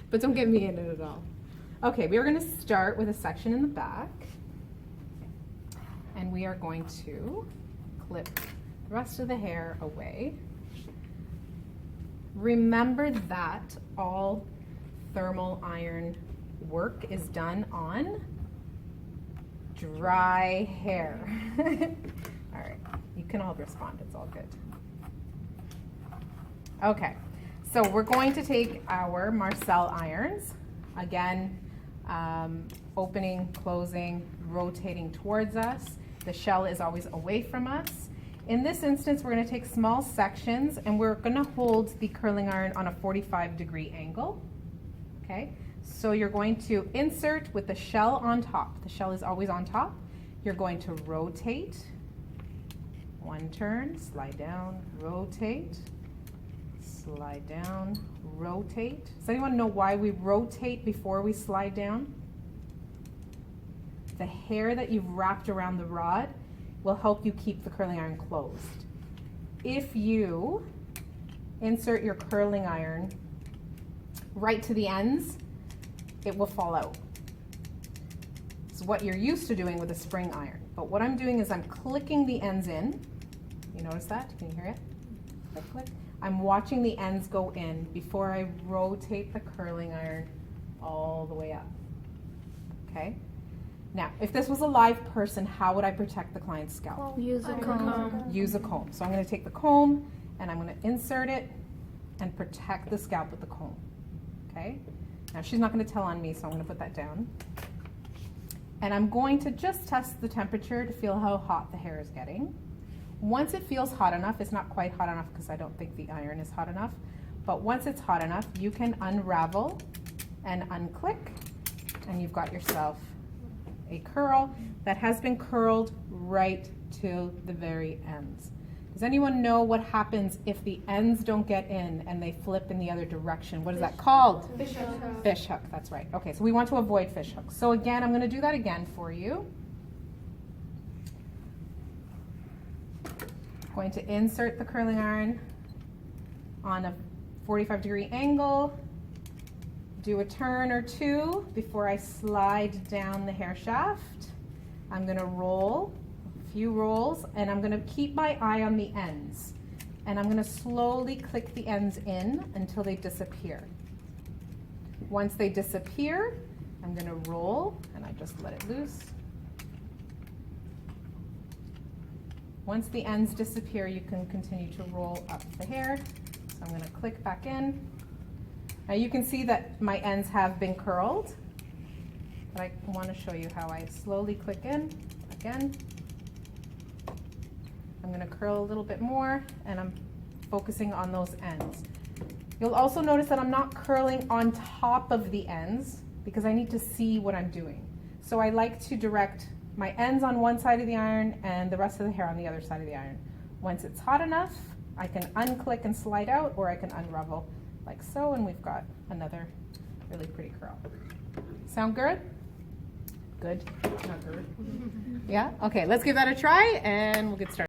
but don't get me in it at all. Okay, we are going to start with a section in the back, and we are going to clip the rest of the hair away. Remember that all thermal iron work is done on dry hair. All right, you can all respond, it's all good. Okay, so we're going to take our Marcel irons, again, opening, closing, rotating towards us. The shell is always away from us. In this instance, we're going to take small sections and we're going to hold the curling iron on a 45-degree angle. Okay, so you're going to insert with the shell on top. The shell is always on top. You're going to rotate. One turn, slide down, rotate, slide down, rotate. Does anyone know why we rotate before we slide down? The hair that you've wrapped around the rod will help you keep the curling iron closed. If you insert your curling iron right to the ends, it will fall out. It's what you're used to doing with a spring iron. But what I'm doing is I'm clicking the ends in. You notice that? Can you hear it? Click, click. I'm watching the ends go in before I rotate the curling iron all the way up. Okay? Now, if this was a live person, how would I protect the client's scalp? Use a comb. Use a comb. So I'm going to take the comb and I'm going to insert it and protect the scalp with the comb. Okay? Now she's not going to tell on me, so I'm going to put that down. And I'm going to just test the temperature to feel how hot the hair is getting. Once it feels hot enough, it's not quite hot enough because I don't think the iron is hot enough, but once it's hot enough, you can unravel and unclick, and you've got yourself a curl that has been curled right to the very ends. Does anyone know what happens if the ends don't get in and they flip in the other direction? What is that called? Fish hook. Fish hook, that's right. Okay, so we want to avoid fish hooks. So again, I'm going to do that again for you. Going to insert the curling iron on a 45-degree angle, do a turn or two before I slide down the hair shaft. I'm going to roll a few rolls, and I'm going to keep my eye on the ends. And I'm going to slowly click the ends in until they disappear. Once they disappear, I'm going to roll, and I just let it loose. Once the ends disappear, you can continue to roll up the hair. So I'm going to click back in. Now you can see that my ends have been curled, but I want to show you how I slowly click in again. I'm going to curl a little bit more, and I'm focusing on those ends. You'll also notice that I'm not curling on top of the ends because I need to see what I'm doing. So I like to direct my ends on one side of the iron and the rest of the hair on the other side of the iron. Once it's hot enough, I can unclick and slide out, or I can unravel like so, and we've got another really pretty curl. Sound good? Good? Not good? Yeah? Okay, let's give that a try and we'll get started.